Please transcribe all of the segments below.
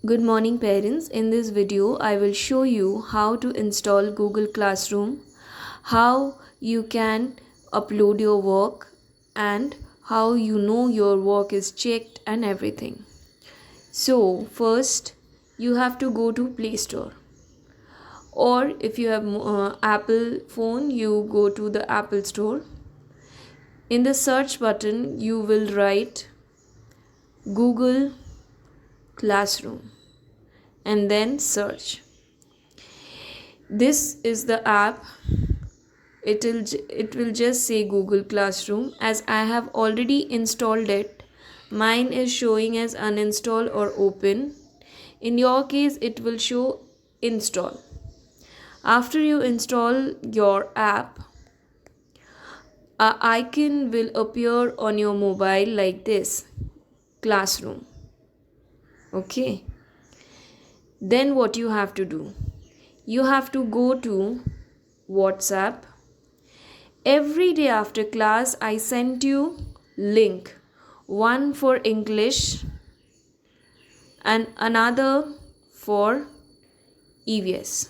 Good morning parents. In this video, I will show you how to install Google Classroom, how you can upload your work and how you know your work is checked and everything. So first you have to go to Play Store, or if you have Apple phone, you go to the Apple Store. In the search button you will write Google Classroom and then search. This is the app. It will just say Google Classroom. As I have already installed it, mine is showing as uninstall or open. In your case it will show install. After you install your app, a icon will appear on your mobile like this, Classroom. Okay, then what you have to do, you have to go to WhatsApp. Every day after class I sent you link, one for English and another for EVS.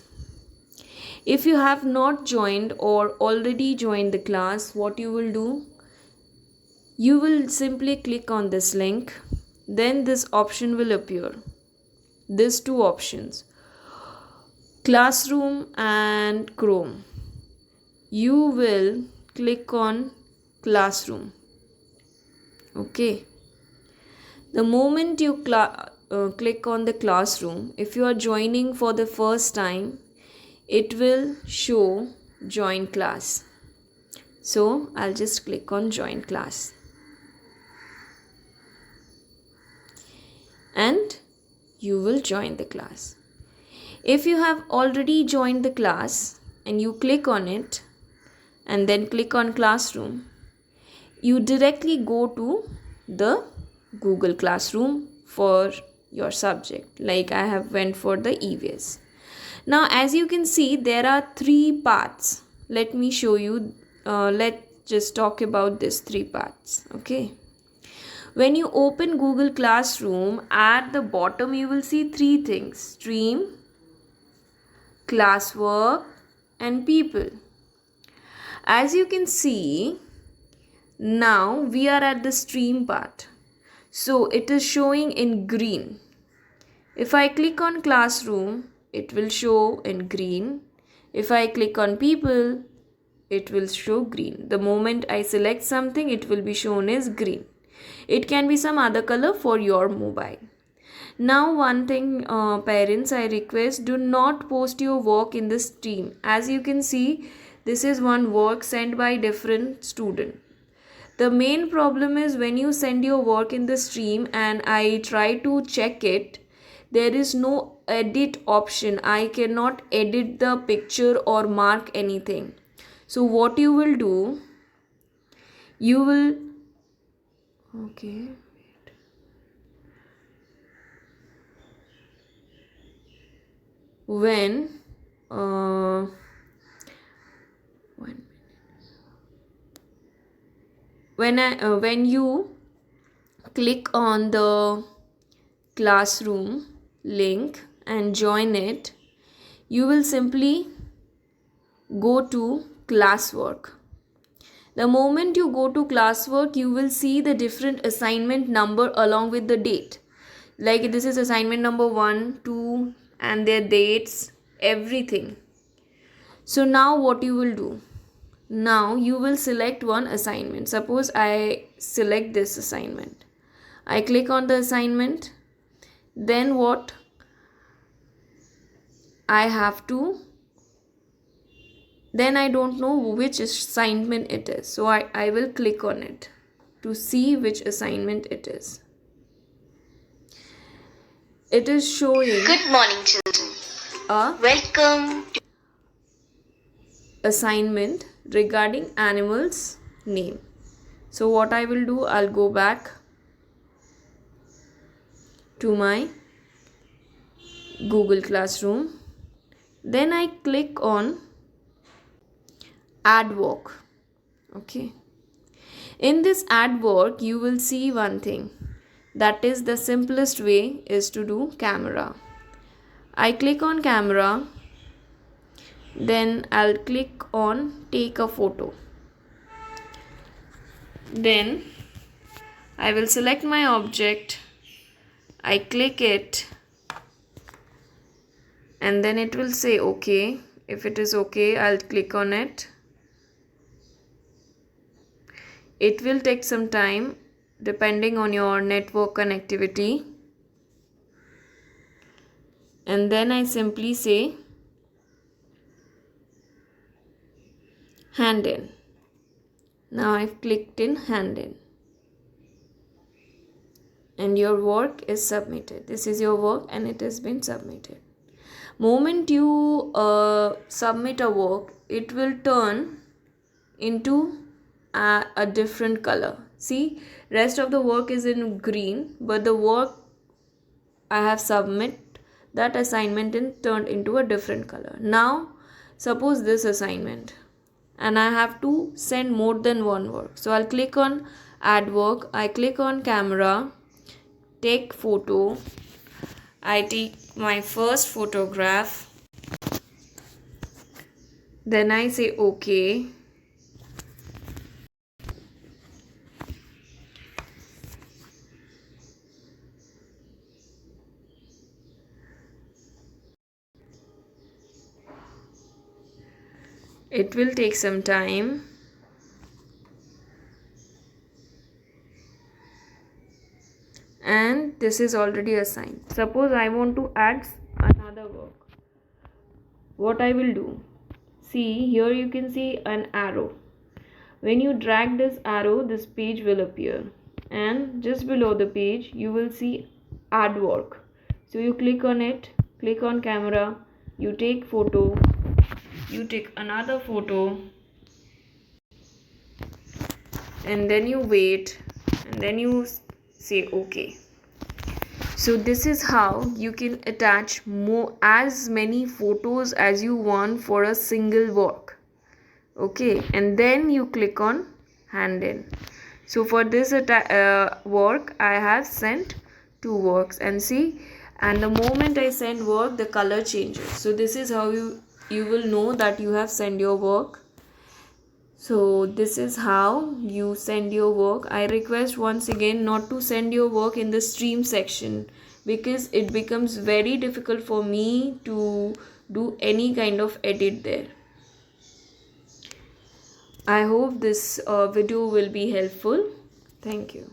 If you have not joined or already joined the class, what you will do, you will simply click on this link, then this option will appear. These two options, Classroom and Chrome. You will click on Classroom. Okay, the moment you click on the Classroom, if you are joining for the first time, it will show join class. So I'll just click on join class and you will join the class. If you have already joined the class and you click on it and then click on Classroom, you directly go to the Google Classroom for your subject. Like I have went for the EVS. Now as you can see, there are three paths. Let me show you. Let's just talk about these three paths. Okay. When you open Google Classroom, at the bottom you will see three things: stream, classwork and people. As you can see, now we are at the stream part. So it is showing in green. If I click on Classroom, it will show in green. If I click on people, it will show green. The moment I select something, it will be shown as green. It can be some other color for your mobile. Now one thing, parents, I request, do not post your work in the stream. As you can see, this is one work sent by different student. The main problem is when you send your work in the stream and I try to check it, there is no edit option. I cannot edit the picture or mark anything. So what you will do, you will, okay, when one when you click on the Classroom link and join it, you will simply go to classwork. The moment you go to classwork, you will see the different assignment number along with the date. Like this is assignment number 1, 2 and their dates, everything. So now what you will do? Now you will select one assignment. Suppose I select this assignment. I click on the assignment. Then what? I have to, then I don't know which assignment it is. So I will click on it to see which assignment it is. It is showing Good morning, children. a Welcome to assignment regarding animals name. So what I will do, I'll go back to my Google Classroom. Then I click on add work. Okay. In this add work, you will see one thing. That is the simplest way is to do camera. I click on camera, then I'll click on take a photo. Then I will select my object, I click it, and then it will say okay. If it is okay, I'll click on it. It will take some time depending on your network connectivity. And then I simply say hand in. Now I've clicked in hand in. And your work is submitted. This is your work and it has been submitted. Moment you submit a work, it will turn into a different color. See, rest of the work is in green, but the work I have submit that assignment in turned into a different color. Now suppose this assignment and I have to send more than one work. So I'll click on add work, I click on camera, take photo, I take my first photograph, then I say okay. It will take some time. And this is already assigned. Suppose I want to add another work. What I will do? See, here you can see an arrow. When you drag this arrow, this page will appear. And just below the page, you will see add work. So you click on it, click on camera, you take photo, you take another photo, and then you wait, and then you say okay. So this is how you can attach as many photos as you want for a single work. Okay, and then you click on hand in. So for this work I have sent 2 works, and see, and the moment I send work, the color changes. So this is how you will know that you have sent your work. So this is how you send your work. I request once again not to send your work in the stream section, because it becomes very difficult for me to do any kind of edit there. I hope this video will be helpful. Thank you.